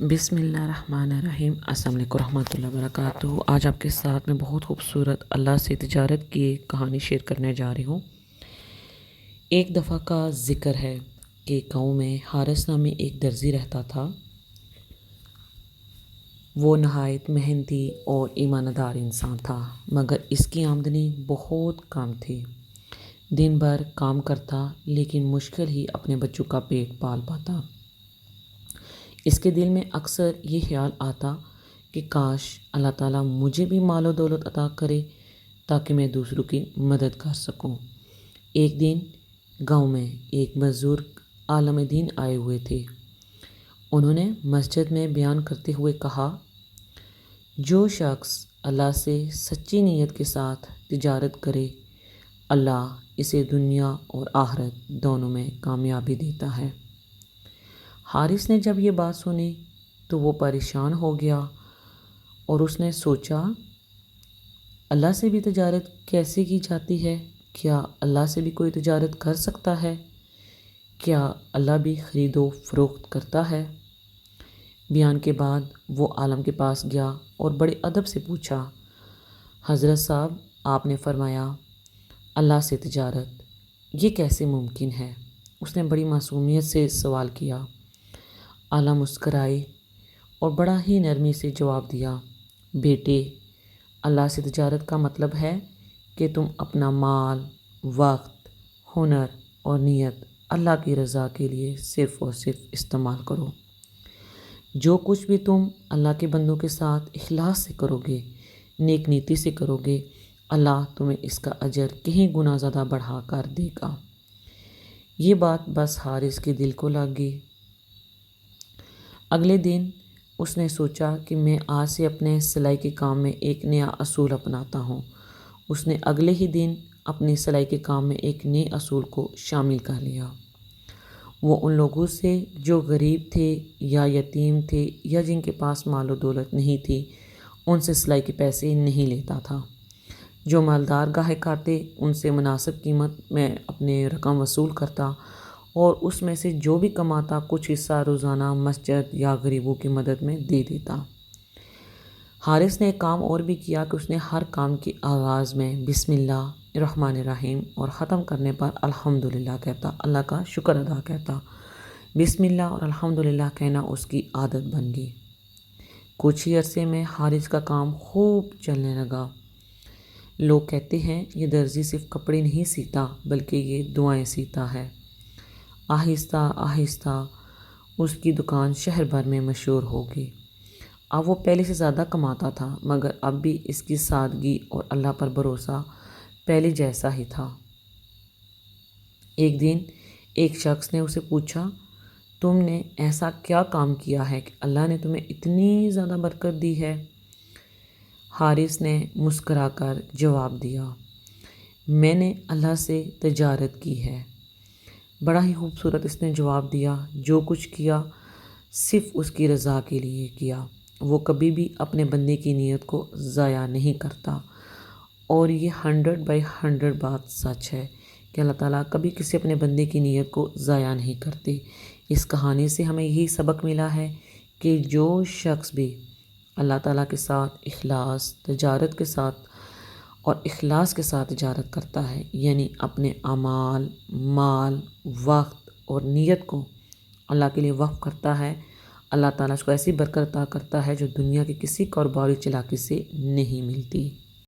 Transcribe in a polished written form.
بسم اللہ الرحمن الرحیم۔ السلام علیکم ورحمۃ اللہ وبرکاتہ۔ آج آپ کے ساتھ میں بہت خوبصورت اللہ سے تجارت کی ایک کہانی شیئر کرنے جا رہی ہوں۔ ایک دفعہ کا ذکر ہے کہ گاؤں میں حارث نامی ایک درزی رہتا تھا۔ وہ نہایت محنتی اور ایماندار انسان تھا، مگر اس کی آمدنی بہت کم تھی۔ دن بھر کام کرتا لیکن مشکل ہی اپنے بچوں کا پیٹ پال پاتا۔ اس کے دل میں اکثر یہ خیال آتا کہ کاش اللہ تعالیٰ مجھے بھی مال و دولت عطا کرے تاکہ میں دوسروں کی مدد کر سکوں۔ ایک دن گاؤں میں ایک بزرگ عالم دین آئے ہوئے تھے۔ انہوں نے مسجد میں بیان کرتے ہوئے کہا، جو شخص اللہ سے سچی نیت کے ساتھ تجارت کرے، اللہ اسے دنیا اور آخرت دونوں میں کامیابی دیتا ہے۔ حارث نے جب یہ بات سنی تو وہ پریشان ہو گیا اور اس نے سوچا، اللہ سے بھی تجارت کیسے کی جاتی ہے؟ کیا اللہ سے بھی کوئی تجارت کر سکتا ہے؟ کیا اللہ بھی خرید و فروخت کرتا ہے؟ بیان کے بعد وہ عالم کے پاس گیا اور بڑے ادب سے پوچھا، حضرت صاحب، آپ نے فرمایا اللہ سے تجارت، یہ کیسے ممکن ہے؟ اس نے بڑی معصومیت سے سوال کیا۔ عالم مسکرائے اور بڑا ہی نرمی سے جواب دیا، بیٹے، اللہ سے تجارت کا مطلب ہے کہ تم اپنا مال، وقت، ہنر اور نیت اللہ کی رضا کے لیے صرف اور صرف استعمال کرو۔ جو کچھ بھی تم اللہ کے بندوں کے ساتھ اخلاص سے کرو گے، نیک نیتی سے کرو گے، اللہ تمہیں اس کا اجر کہیں گنا زیادہ بڑھا کر دے گا۔ یہ بات بس حارث کے دل کو لگ گئی۔ اگلے دن اس نے سوچا کہ میں آج سے اپنے سلائی کے کام میں ایک نیا اصول اپناتا ہوں۔ اس نے اگلے ہی دن اپنی سلائی کے کام میں ایک نئے اصول کو شامل کر لیا۔ وہ ان لوگوں سے جو غریب تھے یا یتیم تھے یا جن کے پاس مال و دولت نہیں تھی، ان سے سلائی کے پیسے نہیں لیتا تھا۔ جو مالدار گاہک آتے ان سے مناسب قیمت میں اپنے رقم وصول کرتا اور اس میں سے جو بھی کماتا کچھ حصہ روزانہ مسجد یا غریبوں کی مدد میں دے دیتا۔ حارث نے ایک کام اور بھی کیا کہ اس نے ہر کام کے آغاز میں بسم اللہ الرحمن الرحیم اور ختم کرنے پر الحمدللہ کہتا، اللہ کا شکر ادا کرتا۔ بسم اللہ اور الحمدللہ کہنا اس کی عادت بن گئی۔ کچھ ہی عرصے میں حارث کا کام خوب چلنے لگا۔ لوگ کہتے ہیں یہ درزی صرف کپڑے نہیں سیتا بلکہ یہ دعائیں سیتا ہے۔ آہستہ آہستہ اس کی دکان شہر بھر میں مشہور ہو گئی۔ اب وہ پہلے سے زیادہ کماتا تھا، مگر اب بھی اس کی سادگی اور اللہ پر بھروسہ پہلے جیسا ہی تھا۔ ایک دن ایک شخص نے اسے پوچھا، تم نے ایسا کیا کام کیا ہے کہ اللہ نے تمہیں اتنی زیادہ برکت دی ہے؟ حارث نے مسکرا کر جواب دیا، میں نے اللہ سے تجارت کی ہے۔ بڑا ہی خوبصورت اس نے جواب دیا، جو کچھ کیا صرف اس کی رضا کے لیے کیا۔ وہ کبھی بھی اپنے بندے کی نیت کو ضائع نہیں کرتا، اور یہ 100/100 بات سچ ہے کہ اللہ تعالیٰ کبھی کسی اپنے بندے کی نیت کو ضائع نہیں کرتے۔ اس کہانی سے ہمیں یہی سبق ملا ہے کہ جو شخص بھی اللہ تعالیٰ کے ساتھ تجارت کے ساتھ اور اخلاص کے ساتھ تجارت کرتا ہے، یعنی اپنے اعمال، مال، وقت اور نیت کو اللہ کے لیے وقف کرتا ہے، اللہ تعالیٰ اس کو ایسی برکت عطا کرتا ہے جو دنیا کے کسی کاروباری چلاکی سے نہیں ملتی۔